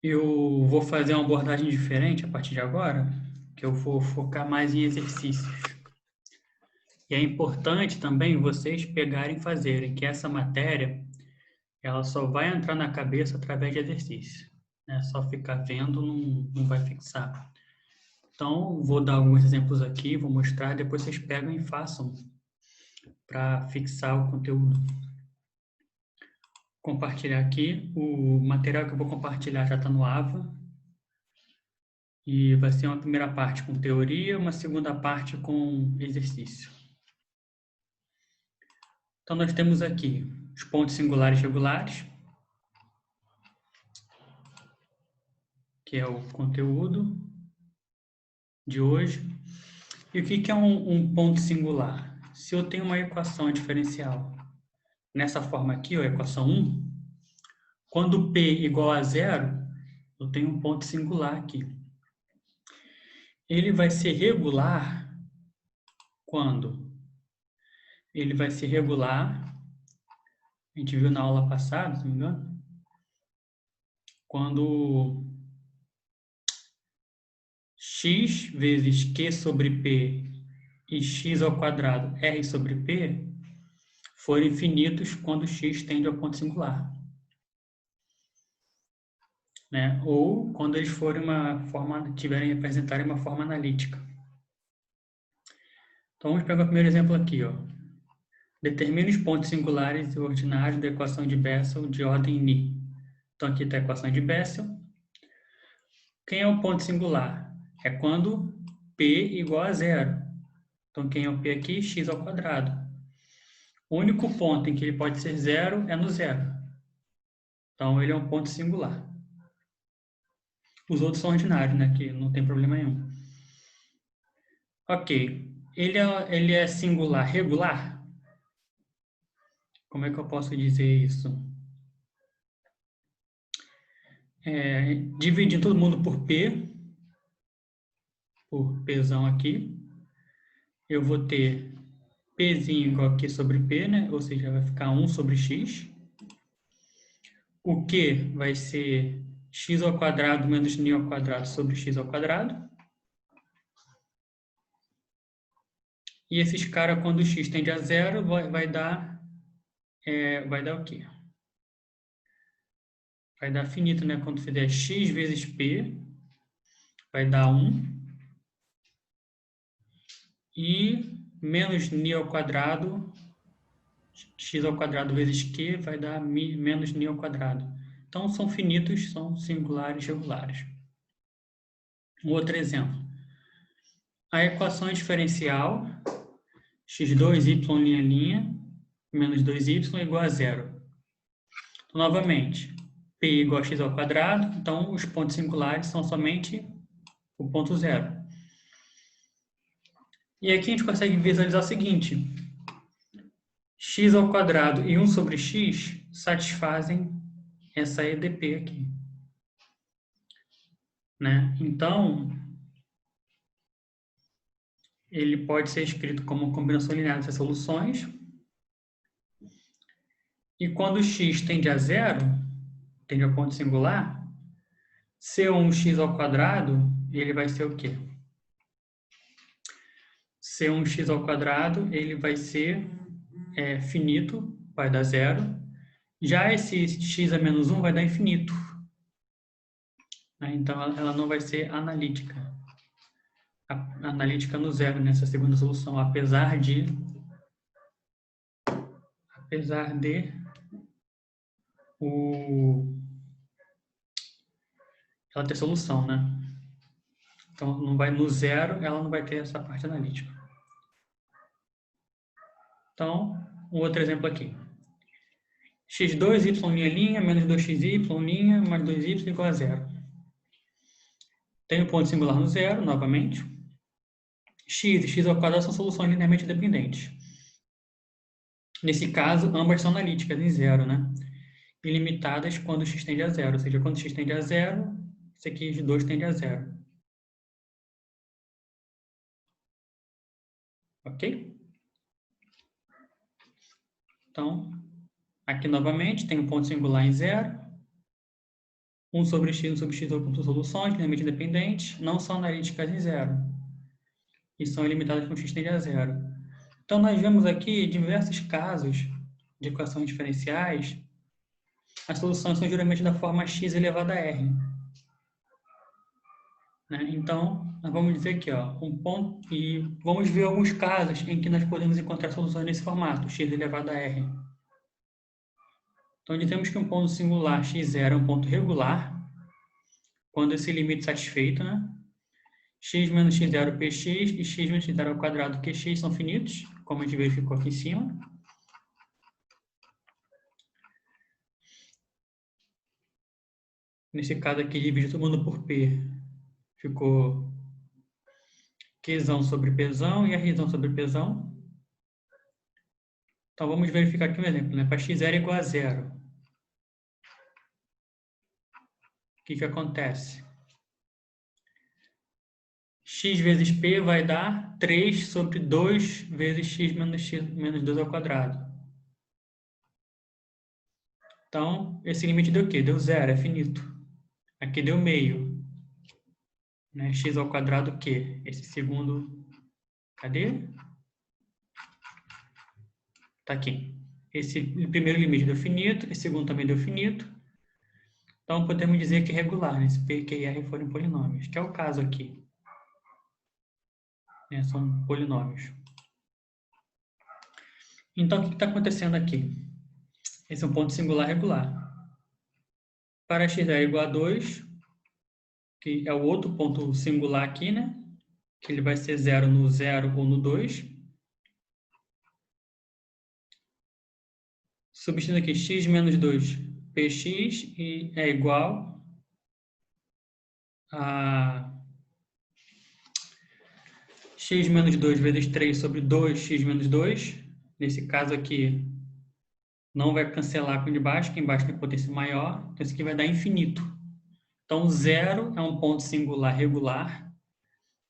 Eu vou fazer uma abordagem diferente a partir de agora, que eu vou focar mais em exercícios. E é importante também vocês pegarem e fazerem, que essa matéria, ela só vai entrar na cabeça através de exercício. Né? Só ficar vendo não vai fixar. Então, vou dar alguns exemplos aqui, vou mostrar, depois vocês pegam e façam para fixar o conteúdo. Compartilhar aqui. O material que eu vou compartilhar já está no AVA. E vai ser uma primeira parte com teoria, uma segunda parte com exercício. Então, nós temos aqui os pontos singulares regulares, que é o conteúdo de hoje. E o que é um ponto singular? Se eu tenho uma equação diferencial nessa forma aqui, ó, equação 1, quando P igual a zero, eu tenho um ponto singular aqui. Ele vai ser regular quando? Ele vai ser regular, a gente viu na aula passada, se não me engano, quando x vezes q sobre p e x ao quadrado r sobre p forem infinitos quando x tende ao ponto singular. Né? Ou quando eles forem representarem uma forma analítica. Então, vamos pegar o primeiro exemplo aqui. Ó. Determine os pontos singulares e ordinários da equação de Bessel de ordem Ni. Então, aqui está a equação de Bessel. Quem é o ponto singular? É quando p igual a zero. Então, quem é o p aqui? X ao quadrado. O único ponto em que ele pode ser zero é no zero. Então, ele é um ponto singular. Os outros são ordinários, né? Que não tem problema nenhum. Ok. Ele é singular regular? Como é que eu posso dizer isso? Dividindo todo mundo por Pzão aqui, eu vou ter Pzinho igual aqui sobre P, né? Ou seja, vai ficar 1 sobre X. O Q vai ser x ao quadrado menos n ao quadrado sobre x ao quadrado. E esses caras, quando x tende a zero, vai dar o quê? Vai dar finito, né? Quando fizer x vezes p, vai dar 1. E menos n ao quadrado, x ao quadrado vezes q, vai dar menos n ao quadrado. Então, são finitos, são singulares regulares. Um outro exemplo. A equação diferencial x2y', menos 2y igual a zero. Então, novamente, p igual a x ao quadrado, então os pontos singulares são somente o ponto zero. E aqui a gente consegue visualizar o seguinte: x ao quadrado e 1 sobre x satisfazem essa EDP aqui. Né? Então, ele pode ser escrito como combinação linear dessas soluções. E quando x tende a zero, tende ao ponto singular, C1x ao quadrado, ele vai ser o quê? C1x ao quadrado, ele vai ser finito, vai dar zero. Já esse x a menos 1 vai dar infinito. Né? Então, ela não vai ser analítica. Analítica no zero nessa segunda solução, apesar de ela ter solução, né? Então, não vai no zero, ela não vai ter essa parte analítica. Então, um outro exemplo aqui. x2y' menos 2xy' mais 2y igual a zero. Tem o ponto singular no zero, novamente. X e x ao quadrado são soluções linearmente dependentes. Nesse caso, ambas são analíticas em zero, né? Ilimitadas quando x tende a zero. Ou seja, quando x tende a zero, isso aqui de 2 tende a zero. Ok? Então, aqui novamente tem um ponto singular em zero. 1 sobre x, 1 sobre x são soluções linearmente independentes, não são analíticas em zero. E são ilimitadas com x tende a zero. Então, nós vemos aqui diversos casos de equações diferenciais. As soluções são geralmente da forma x elevado a r. Né? Então, nós vamos dizer aqui, ó, um ponto, e vamos ver alguns casos em que nós podemos encontrar soluções nesse formato, x elevado a r. Então, dizemos que um ponto singular x0 é um ponto regular, quando esse limite é satisfeito, né? X menos x0 px e x menos x0 ao quadrado qx são finitos, como a gente verificou aqui em cima. Nesse caso aqui, dividir todo mundo por p, ficou qzão sobre pzão e rzão sobre pzão. Então, vamos verificar aqui um exemplo, né? Para x0 igual a zero. O que acontece? X vezes p vai dar 3 sobre 2 vezes x menos 2 ao quadrado. Então, esse limite deu o quê? Deu zero, é finito. Aqui deu meio. Né? X ao quadrado, o quê? Esse segundo... Cadê? Tá aqui. Esse primeiro limite deu finito, esse segundo também deu finito. Então, podemos dizer que é regular, né? Se p, q e r forem polinômios, que é o caso aqui. Né? São polinômios. Então, o que está acontecendo aqui? Esse é um ponto singular regular. Para x é igual a 2, que é o outro ponto singular aqui, né? Que ele vai ser 0 no 0 ou no 2. Substituindo aqui x menos 2 px e é igual a x menos 2 vezes 3 sobre 2x menos 2. Nesse caso aqui, não vai cancelar com o de baixo, que embaixo tem potência maior. Então, isso aqui vai dar infinito. Então, 0 é um ponto singular regular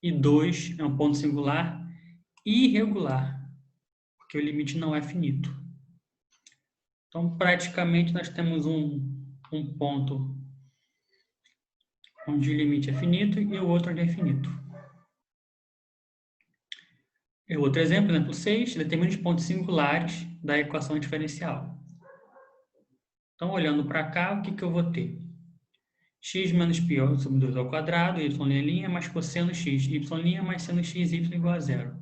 e 2 é um ponto singular irregular, porque o limite não é finito. Então, praticamente, nós temos um ponto onde o limite é finito e o outro onde é infinito. Outro exemplo 6, determina os pontos singulares da equação diferencial. Então, olhando para cá, o que eu vou ter? X menos π sobre 2 ao quadrado, y' mais cosseno x, y' mais seno x, y igual a zero.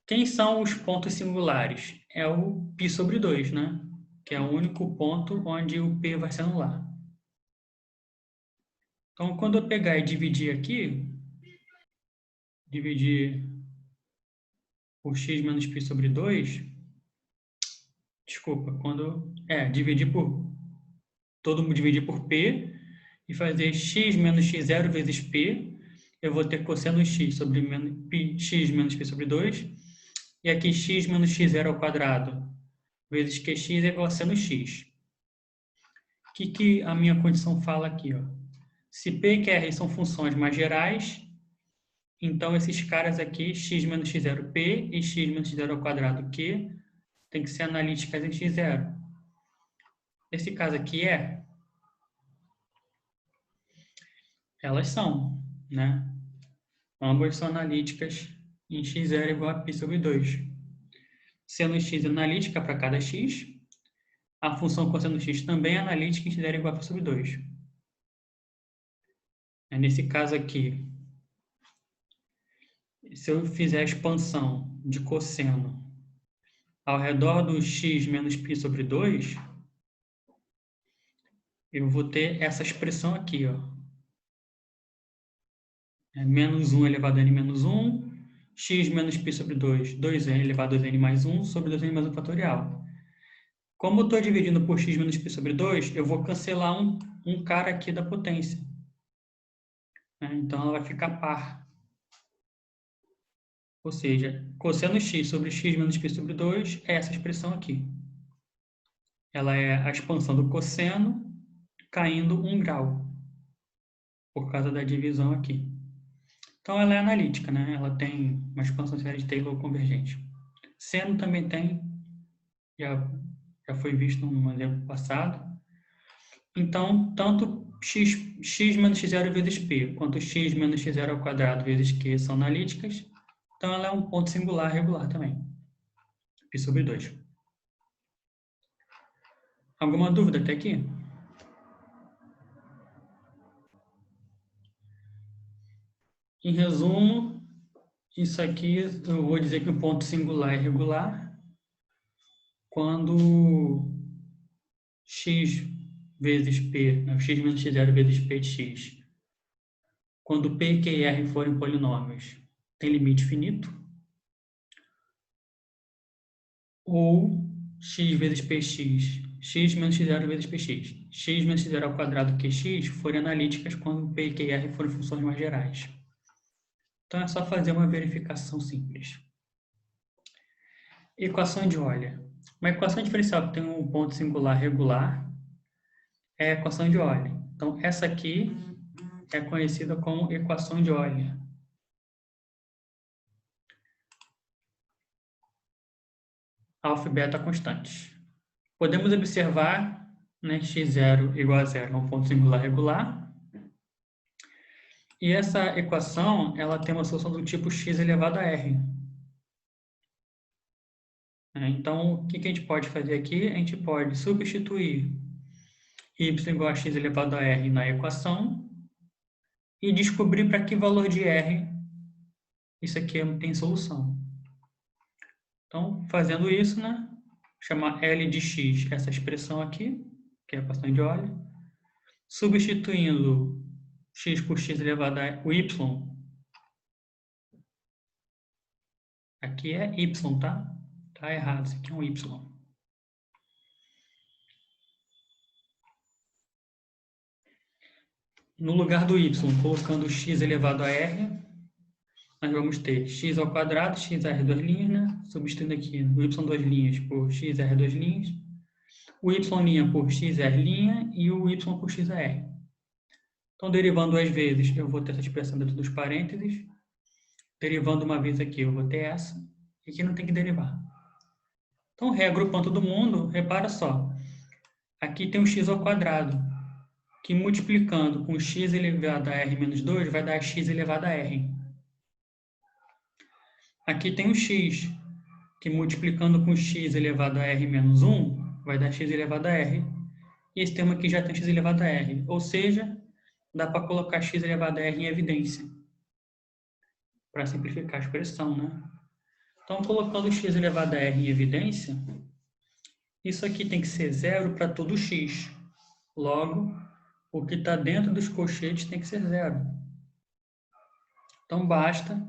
Quem são os pontos singulares? É o π sobre 2, né? Que é o único ponto onde o p vai se anular. Então, quando eu pegar e dividir aqui, dividir por x menos π sobre 2, desculpa, dividir por p e fazer x menos x0 vezes p, eu vou ter cosseno x sobre x menos π sobre 2, e aqui x menos x0 ao quadrado vezes qx é igual a seno x. O que a minha condição fala aqui? Ó? Se p e r são funções mais gerais, então esses caras aqui, x menos x0 p e x menos x0 ao quadrado q, tem que ser analíticas em x0. Nesse caso aqui elas são, né? Ambas são analíticas em x0 igual a π sobre 2. Seno x é analítica para cada x, a função cosseno x também é analítica em x0 igual a π sobre 2. Nesse caso aqui, se eu fizer a expansão de cosseno ao redor do x menos π sobre 2, eu vou ter essa expressão aqui, ó. Menos 1 elevado a n menos 1, x menos π sobre 2, 2n elevado a 2n mais 1 sobre 2n mais 1 fatorial. Como eu estou dividindo por x menos π sobre 2, eu vou cancelar um cara aqui da potência. Então, ela vai ficar par. Ou seja, cosseno x sobre x menos π sobre 2 é essa expressão aqui. Ela é a expansão do cosseno caindo 1 grau, por causa da divisão aqui. Então, ela é analítica, né? Ela tem uma expansão de série de Taylor convergente. Seno também tem, já foi visto no exemplo passado. Então, tanto x menos x0 vezes p, quanto x menos x0 ao quadrado vezes q são analíticas. Então, ela é um ponto singular regular também. Π sobre 2. Alguma dúvida até aqui? Em resumo, isso aqui eu vou dizer que o ponto singular é regular quando x vezes p, né, x menos x0 vezes p de x, quando p, q e r forem polinômios, tem limite finito, ou x vezes px, x menos x0 vezes px, x menos x0 ao quadrado qx forem analíticas quando p, q e r forem funções mais gerais. Então é só fazer uma verificação simples. Equação de Euler. Uma equação diferencial que tem um ponto singular regular é a equação de Euler. Então, essa aqui é conhecida como equação de Euler. Alfa e beta constantes. Podemos observar, né, x0 igual a zero é um ponto singular regular. E essa equação ela tem uma solução do tipo x elevado a r. Então, o que a gente pode fazer aqui? A gente pode substituir y igual a x elevado a r na equação e descobrir para que valor de r isso aqui tem solução. Então, fazendo isso, né, chamar L de x essa expressão aqui, que é a equação de Euler, substituindo x por x elevado a o y, aqui é y, tá? Tá errado, isso aqui é um y. No lugar do y, colocando x elevado a r, nós vamos ter x ao quadrado, xr duas linhas, né? Substituindo aqui o y duas linhas por xr duas linhas, o y' por xr' e o y por xr. Então, derivando duas vezes, eu vou ter essa expressão dentro dos parênteses. Derivando uma vez aqui, eu vou ter essa. E aqui não tem que derivar. Então, reagrupando todo mundo, repara só. Aqui tem um x ao quadrado, que multiplicando com x elevado a r menos 2, vai dar x elevado a r. Aqui tem o x, que multiplicando com x elevado a r menos 1, vai dar x elevado a r. E esse termo aqui já tem x elevado a r. Ou seja, dá para colocar x elevado a r em evidência. Para simplificar a expressão, né? Então, colocando x elevado a r em evidência, isso aqui tem que ser zero para todo x. Logo, o que está dentro dos colchetes tem que ser zero. Então, basta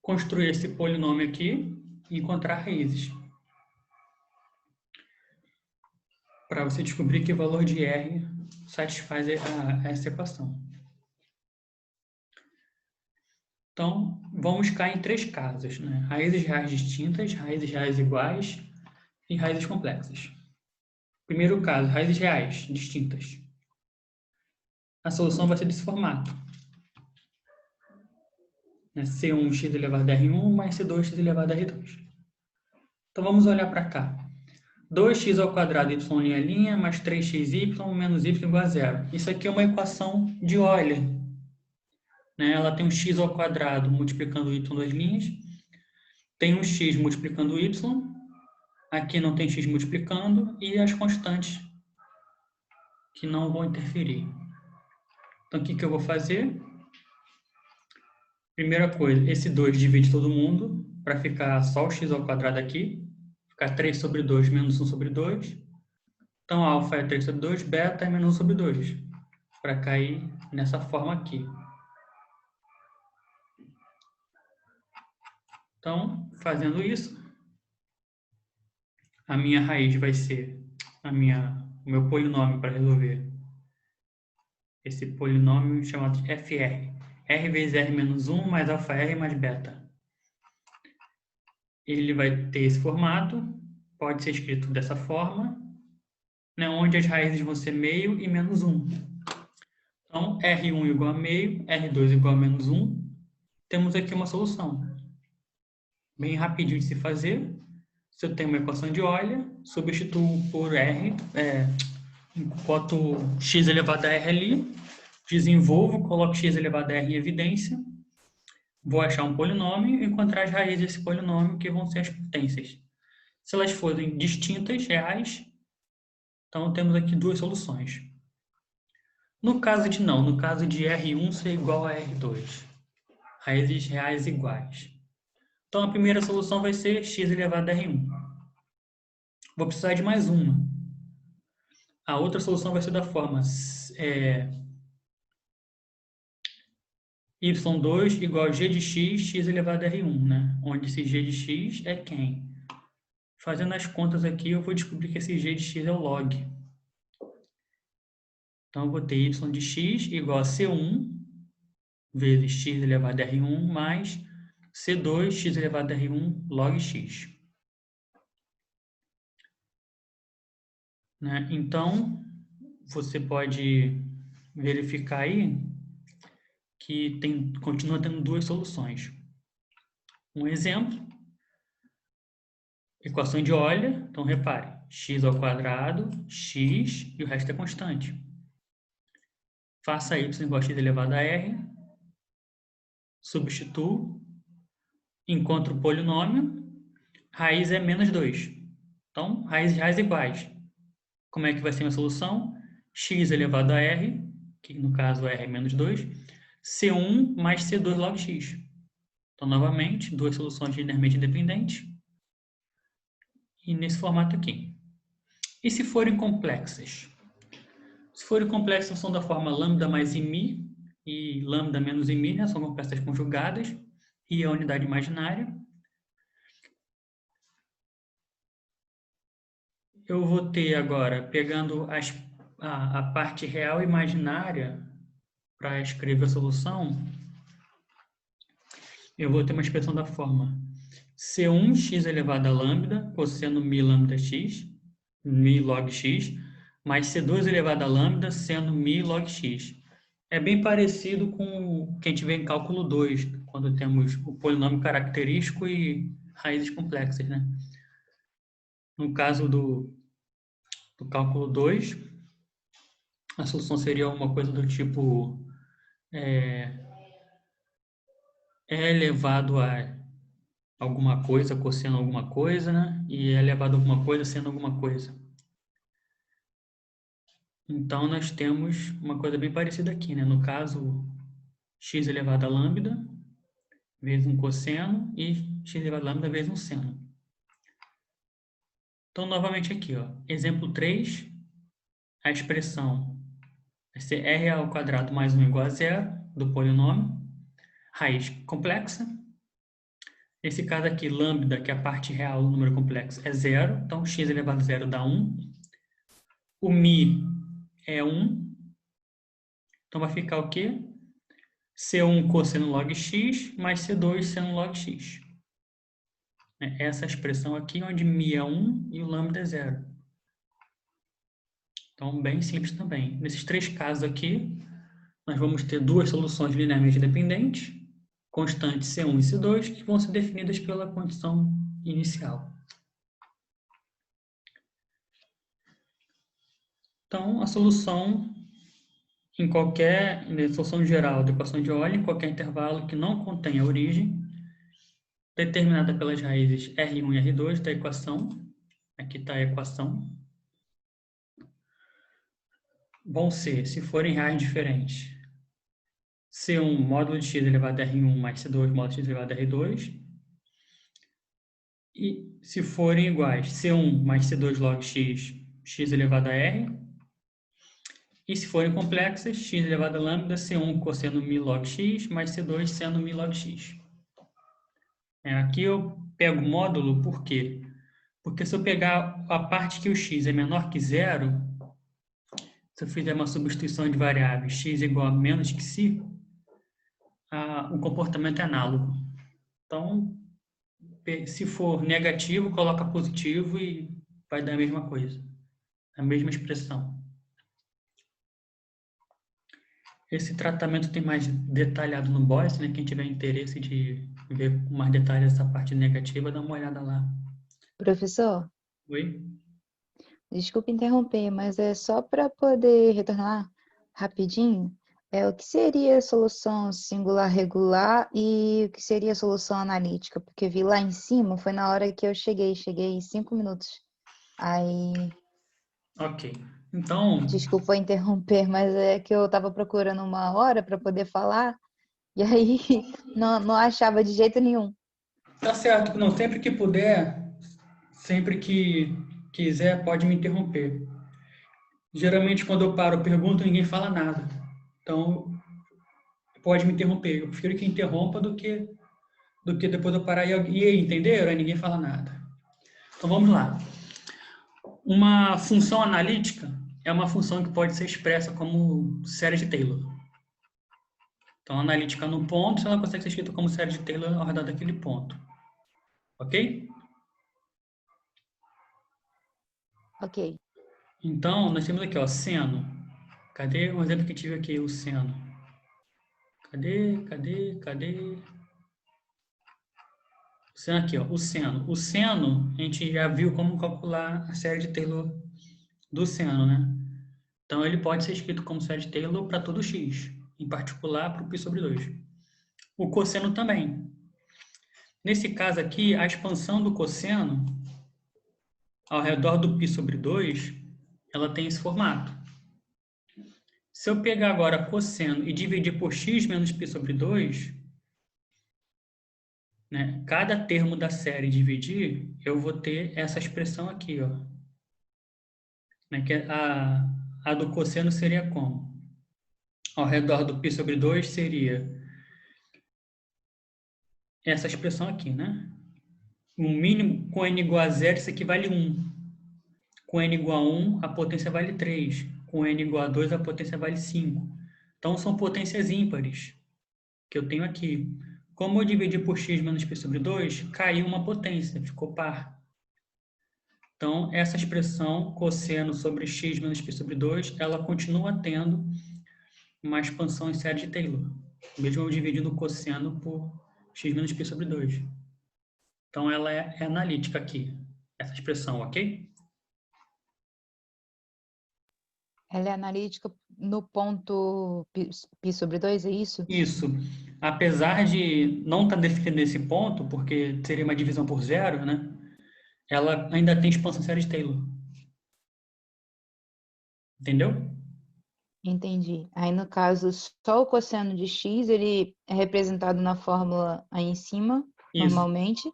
construir esse polinômio aqui e encontrar raízes. Para você descobrir que valor de r satisfaz essa equação. Então, vamos ficar em três casos, né? Raízes reais distintas, raízes reais iguais e raízes complexas. Primeiro caso, raízes reais distintas. A solução vai ser desse formato. C1x elevado a R1 mais C2x elevado a R2. Então, vamos olhar para cá. 2x ao quadrado y' mais 3xy menos y igual a zero. Isso aqui é uma equação de Euler. Ela tem um x ao quadrado multiplicando o y duas linhas. Tem um x multiplicando o y. Aqui não tem x multiplicando. E as constantes que não vão interferir. Então, o que eu vou fazer? Primeira coisa, esse 2 divide todo mundo para ficar só o x ao quadrado aqui. Ficar 3 sobre 2 menos 1 sobre 2. Então, alfa é 3 sobre 2, beta é menos 1 sobre 2. Para cair nessa forma aqui. Então, fazendo isso, a minha raiz vai ser o meu polinômio para resolver. Esse polinômio chamado de FR. R vezes R menos 1 mais alfa R mais beta. Ele vai ter esse formato, pode ser escrito dessa forma, né, onde as raízes vão ser meio e menos 1. Então, R1 igual a meio, R2 igual a menos 1. Temos aqui uma solução. Bem rapidinho de se fazer. Se eu tenho uma equação de Euler, substituo por boto x elevado a r ali, desenvolvo, coloco x elevado a r em evidência, vou achar um polinômio e encontrar as raízes desse polinômio, que vão ser as potências. Se elas forem distintas, reais, então temos aqui duas soluções. No caso de não, no caso de R1 ser igual a R2, raízes reais iguais. Então a primeira solução vai ser x elevado a R1. Vou precisar de mais uma. A outra solução vai ser da forma y2 igual a g de x, x elevado a R1, né? Onde esse g de x é quem? Fazendo as contas aqui, eu vou descobrir que esse g de x é o log. Então, eu vou ter y de x igual a C1 vezes x elevado a R1 mais C2 x elevado a R1 log x. Né? Então, você pode verificar aí que continua tendo duas soluções. Um exemplo, equação de Euler. Então, repare, x ao quadrado, x e o resto é constante. Faça y igual a x elevado a r, substituo, encontro o polinômio, raiz é menos 2. Então, raízes reais iguais. Como é que vai ser a solução? X elevado a r, que no caso r é menos 2, C1 mais C2 log x. Então, novamente, duas soluções linearmente independentes. E nesse formato aqui. E se forem complexas? Se forem complexas, são da forma lambda mais mi e lambda menos mi, né? São complexas conjugadas, e a unidade imaginária. Eu vou ter agora, pegando a parte real e imaginária para escrever a solução, eu vou ter uma expressão da forma C1x elevado a lambda, cosseno mi lambda x, mi log x, mais C2 elevado a lambda, seno mi log x. É bem parecido com o que a gente vê em cálculo 2, quando temos o polinômio característico e raízes complexas, né? No caso do cálculo 2, a solução seria uma coisa do tipo é elevado a alguma coisa, cosseno alguma coisa, né? E é elevado a alguma coisa, seno alguma coisa. Então, nós temos uma coisa bem parecida aqui, né? No caso, x elevado a lambda vezes um cosseno e x elevado a lambda vezes um seno. Então, novamente aqui, ó, exemplo 3, a expressão vai ser r ao quadrado mais 1 igual a zero do polinômio, raiz complexa. Nesse caso aqui, lambda, que é a parte real do número complexo, é zero, então x elevado a zero dá 1. O mi é 1, então vai ficar o quê? C1 cosseno log x mais C2 seno log x. Essa expressão aqui, onde mi é 1 e o lambda é 0. Então, bem simples também. Nesses três casos aqui, nós vamos ter duas soluções linearmente dependentes, constantes C1 e C2, que vão ser definidas pela condição inicial. Então, a solução em qualquer solução geral da equação de Euler, em qualquer intervalo que não contenha origem, determinada pelas raízes R1 e R2 da equação, aqui está a equação, vão ser, se forem reais diferentes, C1 módulo de x elevado a R1 mais C2 módulo de x elevado a R2, e se forem iguais, C1 mais C2 log x, x elevado a R, e se forem complexas, x elevado a lambda, C1 cosseno mi log x, mais C2 seno mi log x. Aqui eu pego módulo, por quê? Porque se eu pegar a parte que o x é menor que zero, se eu fizer uma substituição de variáveis x igual a menos que si, o comportamento é análogo. Então, se for negativo, coloca positivo e vai dar a mesma coisa, a mesma expressão. Esse tratamento tem mais detalhado no BOSS, né? Quem tiver interesse de ver com mais detalhes essa parte negativa, dá uma olhada lá. Professor, Oi? Desculpa interromper, mas é só para poder retornar rapidinho. O que seria a solução singular regular e o que seria a solução analítica? Porque vi lá em cima, foi na hora que eu cheguei 5 minutos. Aí, Ok. Então, desculpa interromper, mas é que eu estava procurando uma hora para poder falar e aí não achava de jeito nenhum. tá certo. Não, sempre que puder, sempre que quiser, pode me interromper. Geralmente, quando eu paro, pergunto, ninguém fala nada. Então, pode me interromper. Eu prefiro que interrompa do que depois eu parar e aí, entenderam? Aí ninguém fala nada. Então, vamos lá. Uma função analítica é uma função que pode ser expressa como série de Taylor. Então, analítica no ponto, ela consegue ser escrita como série de Taylor ao redor daquele ponto. Ok? Ok. Então, nós temos aqui, ó, seno. Cadê o exemplo que tive aqui, o seno? Cadê? O seno aqui, ó, o seno. O seno, a gente já viu como calcular a série de Taylor do seno, né? Então, ele pode ser escrito como série de Taylor para todo x, em particular para o π sobre 2. O cosseno também. Nesse caso aqui, a expansão do cosseno ao redor do π sobre 2, ela tem esse formato. Se eu pegar agora cosseno e dividir por x menos π sobre 2, né, cada termo da série dividir, eu vou ter essa expressão aqui, ó. Né, que a do cosseno seria como? Ao redor do π sobre 2 seria essa expressão aqui, né? O mínimo com n igual a 0, isso aqui vale 1. Com n igual a 1, a potência vale 3. Com n igual a 2, a potência vale 5. Então, são potências ímpares que eu tenho aqui. Como eu dividi por x menos π sobre 2, caiu uma potência, ficou par. Então, essa expressão cosseno sobre x menos π sobre 2, ela continua tendo uma expansão em série de Taylor, mesmo eu dividindo o cosseno por x menos π sobre 2. Então, ela é analítica aqui, essa expressão, ok? Ela é analítica no ponto π sobre 2, é isso? Isso. Apesar de não estar definido esse ponto, porque seria uma divisão por zero, né? Ela ainda tem expansão em série de Taylor. Entendeu? Entendi. Aí, no caso, só o cosseno de x, ele é representado na fórmula aí em cima, Isso. normalmente.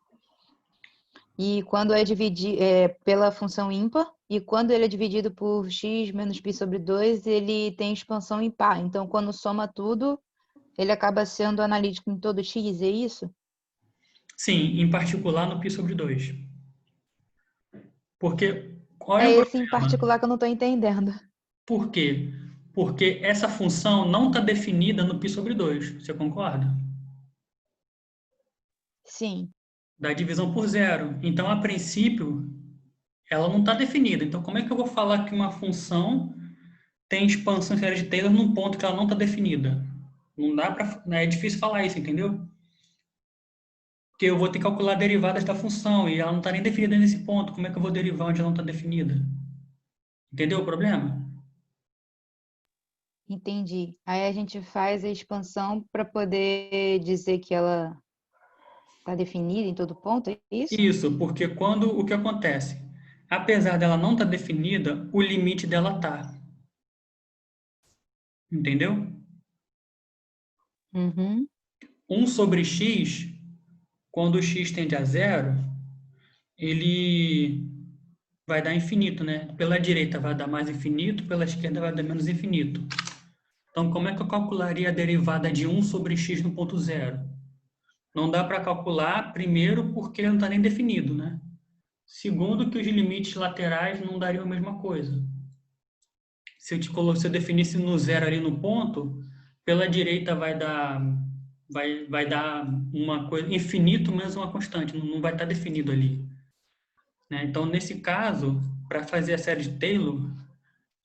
E quando é dividido pela função ímpar, e quando ele é dividido por x menos π sobre 2, ele tem expansão impar. Então, quando soma tudo, ele acaba sendo analítico em todo x, é isso? Sim, em particular no π sobre 2. Porque, qual é É o esse em problema? particular que eu não estou entendendo. Por quê? Porque essa função não está definida no π sobre 2. Você concorda? Sim, Da divisão por zero. Então, a princípio, ela não está definida. Então, como é que eu vou falar que uma função tem expansão em série de Taylor num ponto que ela não está definida? Não dá para. É difícil falar isso, entendeu? Porque eu vou ter que calcular derivadas da função e ela não está nem definida nesse ponto. Como é que eu vou derivar onde ela não está definida? Entendeu o problema? entendi. Aí a gente faz a expansão para poder dizer que ela está definida em todo ponto, é isso? Isso, porque quando o que acontece? Apesar dela não estar definida, o limite dela tá. Entendeu? Uhum. 1 sobre x, quando o x tende a zero, ele vai dar infinito, né? Pela direita vai dar mais infinito, pela esquerda vai dar menos infinito. Então, como é que eu calcularia a derivada de 1 sobre x no ponto zero? Não dá para calcular, primeiro, porque ele não está nem definido, né? Segundo, que os limites laterais não dariam a mesma coisa. Se eu definisse no zero ali no ponto, pela direita vai dar uma coisa infinito menos uma constante, não vai estar definido ali, né? Então, nesse caso, para fazer a série de Taylor,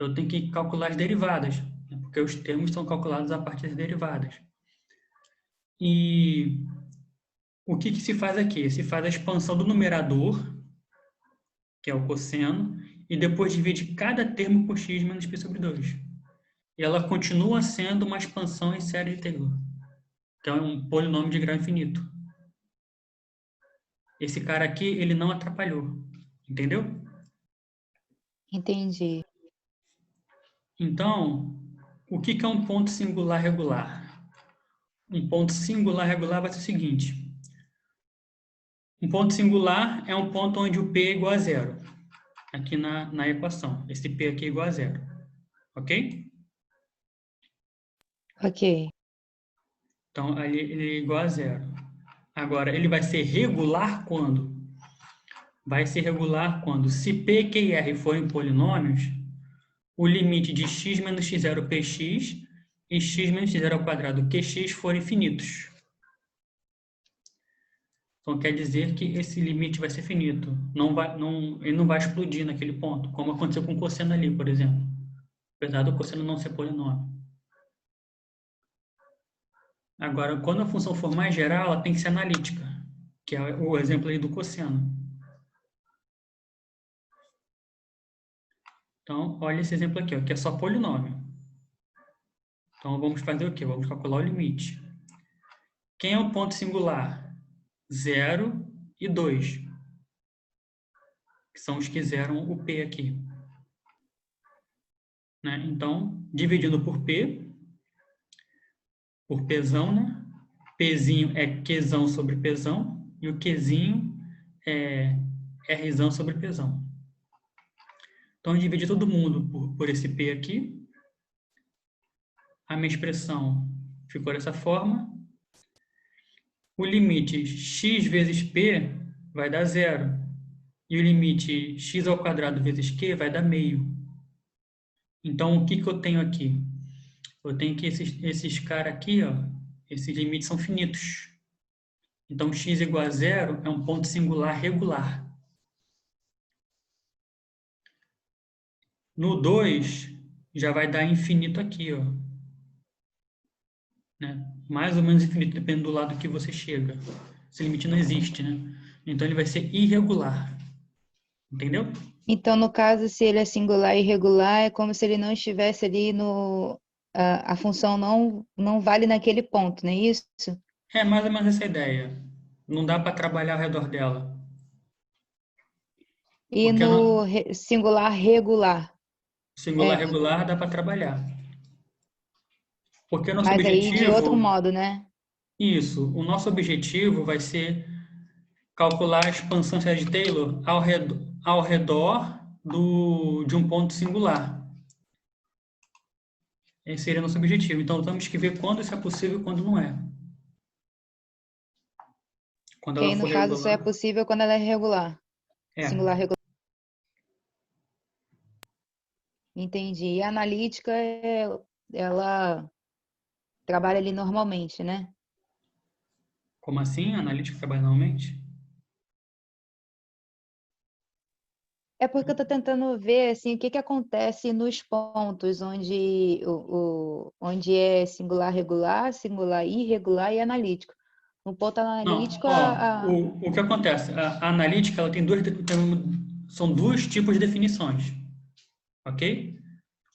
eu tenho que calcular as derivadas, né? Porque os termos são calculados a partir das derivadas. E o que se faz aqui? Se faz a expansão do numerador, que é o cosseno, e depois divide cada termo por x menos p sobre 2. E ela continua sendo uma expansão em série de Taylor, que é um polinômio de grau infinito. Esse cara aqui, ele não atrapalhou. Entendeu? Entendi. Então, o que é um ponto singular regular? Um ponto singular regular vai ser o seguinte. Um ponto singular é um ponto onde o P é igual a zero. Aqui na equação. Esse P aqui é igual a zero. Ok? Ok. Então, ali ele é igual a zero. Agora, ele vai ser regular quando? Vai ser regular quando, se P, Q e R forem polinômios, o limite de x menos x0 px e x menos x0 ao quadrado qx forem finitos. Então, quer dizer que esse limite vai ser finito. Ele não vai explodir naquele ponto, como aconteceu com o cosseno ali, por exemplo. Apesar do cosseno não ser polinômio. Agora, quando a função for mais geral, ela tem que ser analítica, que é o exemplo aí do cosseno. Então, olha esse exemplo aqui, ó, que é só polinômio. Então, vamos fazer o quê? Vamos calcular o limite. Quem é o ponto singular? 0 e 2, que são os que zeram o P aqui. Né? Então, dividindo por Pzão, né? Pzinho é Qzão sobre Pzão, e o Qzinho é Rzão sobre Pzão. Então, eu dividi todo mundo por esse P aqui. A minha expressão ficou dessa forma. O limite x vezes P vai dar zero. E o limite x ao quadrado vezes Q vai dar meio. Então, o que eu tenho aqui? Eu tenho que esses caras aqui, ó, esses limites são finitos. Então, x igual a zero é um ponto singular regular. No 2, já vai dar infinito aqui, ó. Né? Mais ou menos infinito, dependendo do lado que você chega. Esse limite não existe, né? Então, ele vai ser irregular. Entendeu? Então, no caso, se ele é singular e irregular, é como se ele não estivesse ali no... A função não vale naquele ponto, não é isso? É mais ou menos essa ideia. Não dá para trabalhar ao redor dela. E Porque no no singular regular, singular é, regular dá para trabalhar. Porque o nosso mas aí de outro objetivo, modo, né? o nosso objetivo vai ser calcular a expansão de Taylor ao redor de um ponto singular. Esse seria o nosso objetivo. Então, temos que ver quando isso é possível e quando não é. Quando Que ela aí, for no caso, só é regular. possível quando ela é regular. É, Singular regular. Entendi. E a analítica, ela trabalha ali normalmente, né? como assim? Analítica trabalha normalmente? É porque eu estou tentando ver assim, o que que acontece nos pontos onde é singular regular, singular irregular e analítico. No ponto Não, analítico, ó, o que acontece? A analítica ela são dois tipos de definições, ok?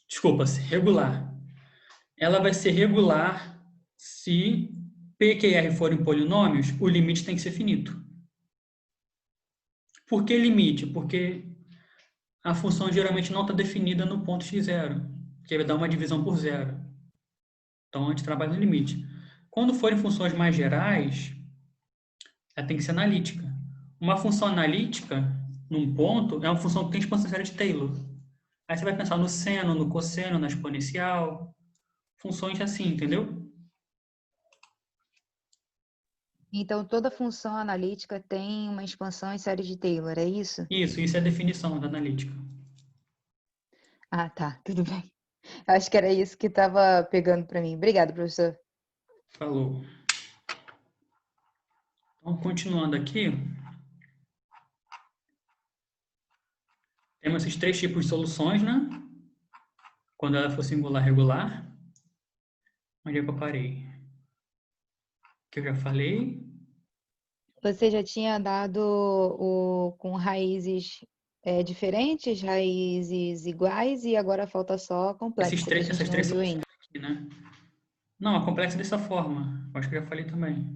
Desculpa, regular. Ela vai ser regular se P e R forem polinômios, o limite tem que ser finito. Por que limite? Porque a função geralmente não está definida no ponto x0, que vai dar uma divisão por zero. Então, a gente trabalha no limite. Quando forem funções mais gerais, ela tem que ser analítica. Uma função analítica, num ponto, é uma função que tem expansão série de Taylor. Aí você vai pensar no seno, no cosseno, na exponencial, funções assim, entendeu? então toda função analítica tem uma expansão em série de Taylor, é isso? Isso é a definição da analítica. Ah, tá, tudo bem. Acho que era isso que estava pegando para mim. Obrigada, professor. Falou. Então, continuando aqui, temos esses três tipos de soluções, né? Quando ela for singular regular. Onde é que eu parei? Que eu já falei. Você já tinha dado o com raízes diferentes, raízes iguais, e agora falta só a complexa, que a gente Essas não três viu soluções ainda. aqui, né? Não, a complexa é dessa forma. Acho que eu já falei também.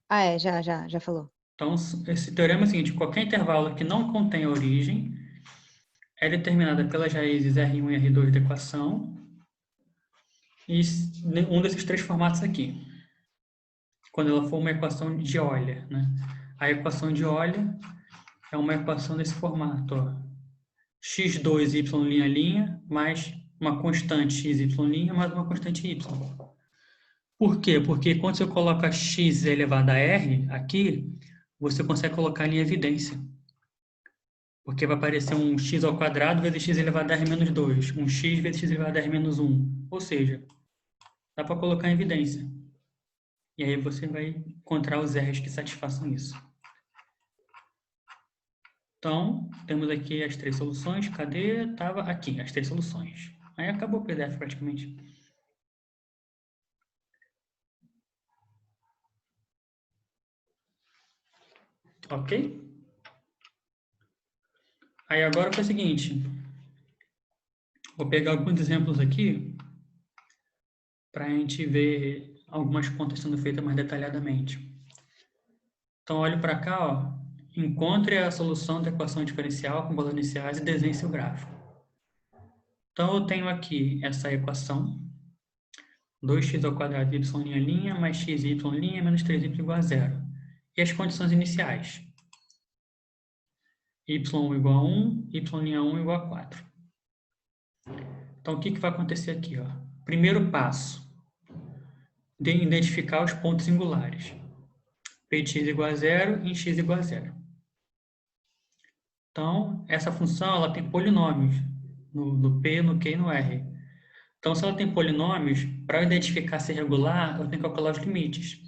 Ah, já falou. Então, esse teorema é o seguinte: qualquer intervalo que não contém origem é determinada pelas raízes R1 e R2 da equação, e um desses três formatos aqui, quando ela for uma equação de Euler, né? A equação de Euler é uma equação desse formato, ó. x2 y' mais uma constante xy' mais uma constante y. Por quê? Porque quando você coloca x elevado a r aqui, você consegue colocar em evidência. Porque vai aparecer um x ao quadrado vezes x elevado a r menos 2, um x vezes x elevado a r menos 1. Ou seja, dá para colocar em evidência. E aí você vai encontrar os R's que satisfaçam isso. Então, temos aqui as três soluções. Cadê? Estava aqui, as três soluções. Aí acabou o PDF praticamente. Ok? Aí agora foi o seguinte. Vou pegar alguns exemplos aqui para a gente ver algumas contas sendo feitas mais detalhadamente. Então, olhe para cá, ó. Encontre a solução da equação diferencial com valores iniciais e desenhe seu gráfico. Então, eu tenho aqui essa equação. 2x ao quadrado y' mais xy' menos 3y igual a zero. E as condições iniciais. y1 igual a 1, y'1 igual a 4. Então, o que vai acontecer aqui? Ó? Primeiro passo, de identificar os pontos singulares. Px igual a zero e x igual a zero. Então, essa função ela tem polinômios no P, no Q e no R. Então, se ela tem polinômios, para identificar se é regular, eu tenho que calcular os limites.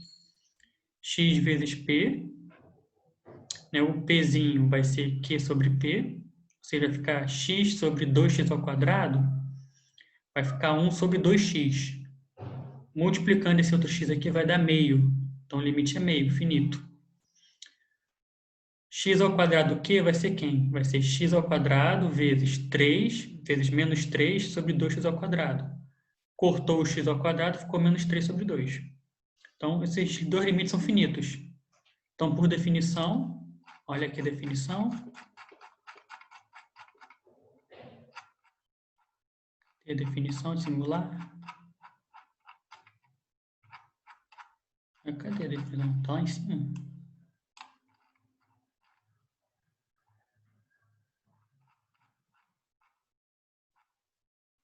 X vezes P, né, o Pzinho vai ser Q sobre P, ou seja, vai ficar x sobre 2x ao quadrado, vai ficar 1 sobre 2x. Multiplicando esse outro x aqui vai dar meio. Então, o limite é meio, finito. X ao quadrado Q vai ser quem? Vai ser x ao quadrado vezes 3 vezes menos 3 sobre 2x ao quadrado. Cortou o x ao quadrado, ficou menos 3 sobre 2. Então, esses dois limites são finitos. Então, por definição, olha aqui a definição. Tem a definição de singular. Cadê a definição? Está lá em cima.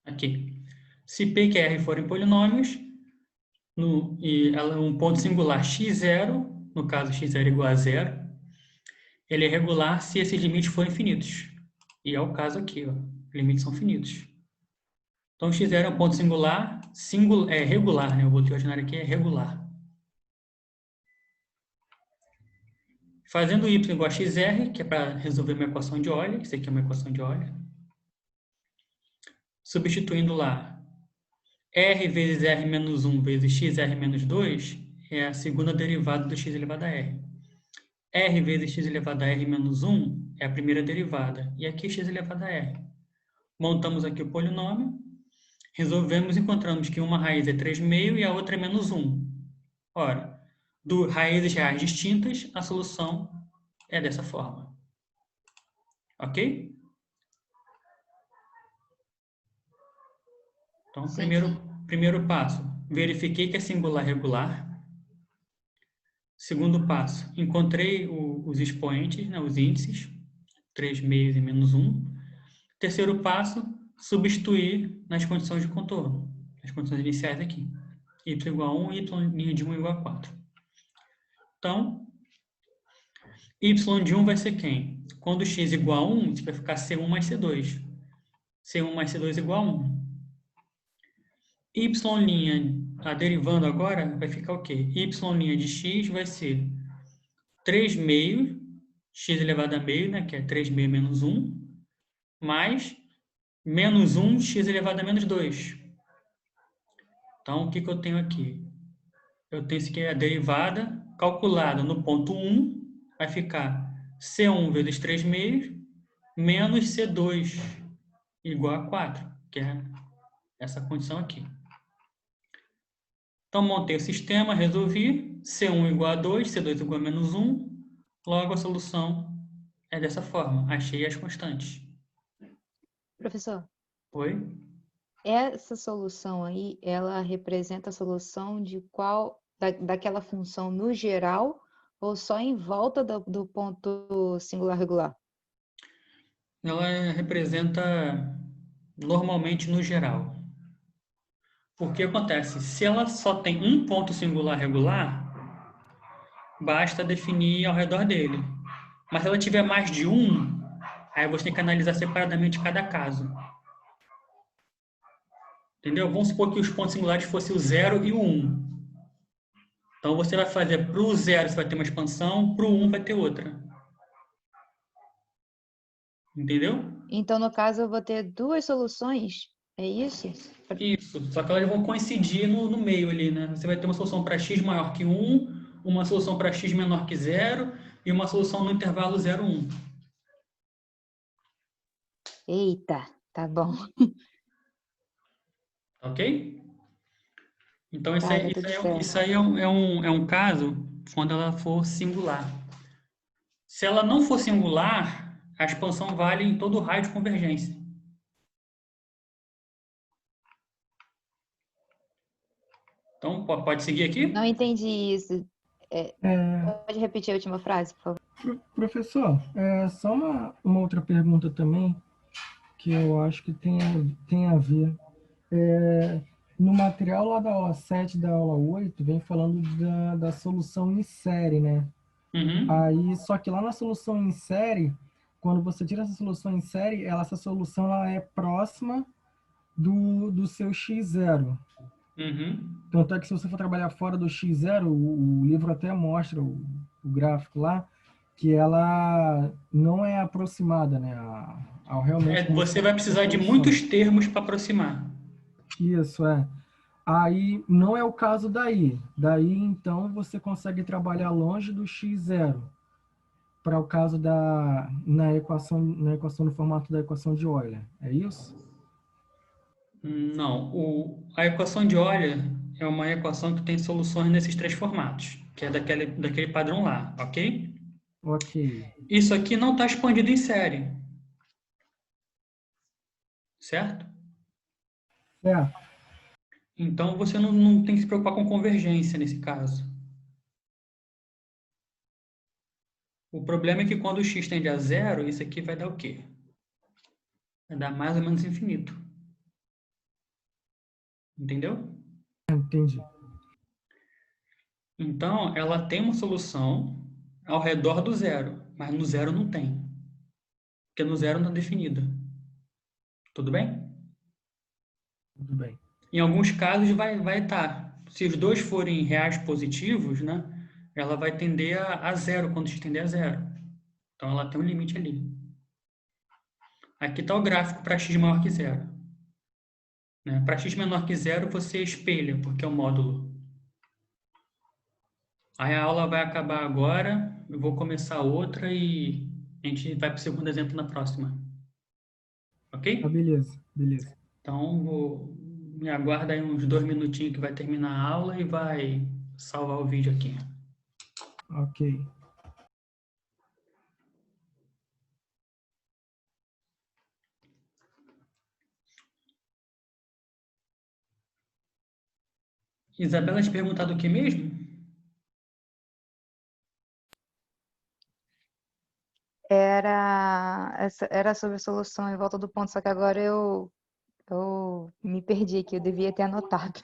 Aqui. Se P e R forem polinômios, e um ponto singular x0, no caso x0 igual a zero, ele é regular se esses limites forem finitos. E é o caso aqui, ó. Limites são finitos. Então, x0 é um ponto singular, é regular, né? O botão ordinário aqui é regular. Fazendo y igual a xr, que é para resolver uma equação de Euler, isso aqui é uma equação de Euler. Substituindo lá, r vezes r menos 1 vezes xr menos 2 é a segunda derivada do x elevado a r. R vezes x elevado a r menos 1 é a primeira derivada. E aqui x elevado a r. Montamos aqui o polinômio. Resolvemos e encontramos que uma raiz é 3,5 e a outra é menos 1. Ora, raízes reais distintas, a solução é dessa forma. Ok? Então, Sim. primeiro passo, verifiquei que é singular regular. Segundo passo, encontrei os expoentes, né, os índices, 3,5 e menos 1. Terceiro passo, substituir nas condições de contorno, as condições iniciais aqui. Y igual a 1, y' de 1 igual a 4. Então, y de 1 vai ser quem? Quando x igual a 1, isso vai ficar C1 mais C2. C1 mais C2 igual a 1. Y', derivando agora, vai ficar o quê? Y' de x vai ser 3,5, x elevado a meio, né, que é 3,5 menos 1, mais menos 1, x elevado a menos 2. Então, o que eu tenho aqui? Eu tenho que a derivada calculada no ponto 1 vai ficar C1 vezes 3,5 menos C2 igual a 4, que é essa condição aqui. Então, montei o sistema, resolvi. C1 igual a 2, C2 igual a menos 1. Logo, a solução é dessa forma. Achei as constantes. Professor, Oi? essa solução aí, ela representa a solução de daquela função no geral ou só em volta do ponto singular regular? Ela representa normalmente no geral. O que acontece? Se ela só tem um ponto singular regular, basta definir ao redor dele. Mas se ela tiver mais de um, aí você tem que analisar separadamente cada caso. Entendeu? Vamos supor que os pontos singulares fossem o 0 e o 1. Então você vai fazer para o 0 você vai ter uma expansão, para o 1 vai ter outra. Entendeu? Então, no caso, eu vou ter duas soluções, é isso? Isso. Só que elas vão coincidir no meio ali, né? Você vai ter uma solução para x maior que 1, uma solução para x menor que 0 e uma solução no intervalo 0, 1. Eita, tá bom. Ok? Então, isso Tá, aí, tá isso tudo aí, certo. isso aí é um caso quando ela for singular. Se ela não for singular, a expansão vale em todo o raio de convergência. Então, pode seguir Não aqui? entendi isso. É, É, pode repetir a última frase, por favor? professor, só uma outra pergunta também, que eu acho que tem a ver. No material lá da aula 7 e da aula 8 vem falando da solução em série, né? Uhum. Aí, só que lá na solução em série, quando você tira essa solução em série, essa solução ela é próxima do seu x0. Uhum. Tanto é que se você for trabalhar fora do x0, o livro até mostra o gráfico lá, que ela não é aproximada, né, ao realmente como se Você fosse vai a precisar de solução. muitos termos para aproximar. Isso é. Aí não é o caso daí. Daí então você consegue trabalhar longe do x0 para o caso na equação no formato da equação de Euler. É isso? Não. A equação de Euler é uma equação que tem soluções nesses três formatos, que é daquele padrão lá, ok? Ok. Isso aqui não está expandido em série, certo? Certo. Então você não tem que se preocupar com convergência nesse caso. O problema é que quando o x tende a zero, isso aqui vai dar o quê? Vai dar mais ou menos infinito. Entendeu? Entendi. Então, ela tem uma solução ao redor do zero, mas no zero não tem, porque no zero não está definida. Tudo bem? Tudo bem. Em alguns casos vai estar. Se os dois forem reais positivos, né, ela vai tender a zero quando x tender a zero. Então, ela tem um limite ali. Aqui está o gráfico para x maior que zero. Né? Para x menor que zero, você espelha, porque é o módulo. Aí a aula vai acabar agora, eu vou começar outra e a gente vai para o segundo exemplo na próxima. Ok? Ah, beleza, beleza. Então, me aguarda aí uns 2 minutinhos que vai terminar a aula e vai salvar o vídeo aqui. Ok. Isabela te perguntar do que mesmo? Era sobre a solução em volta do ponto, só que agora eu me perdi aqui, eu devia ter anotado.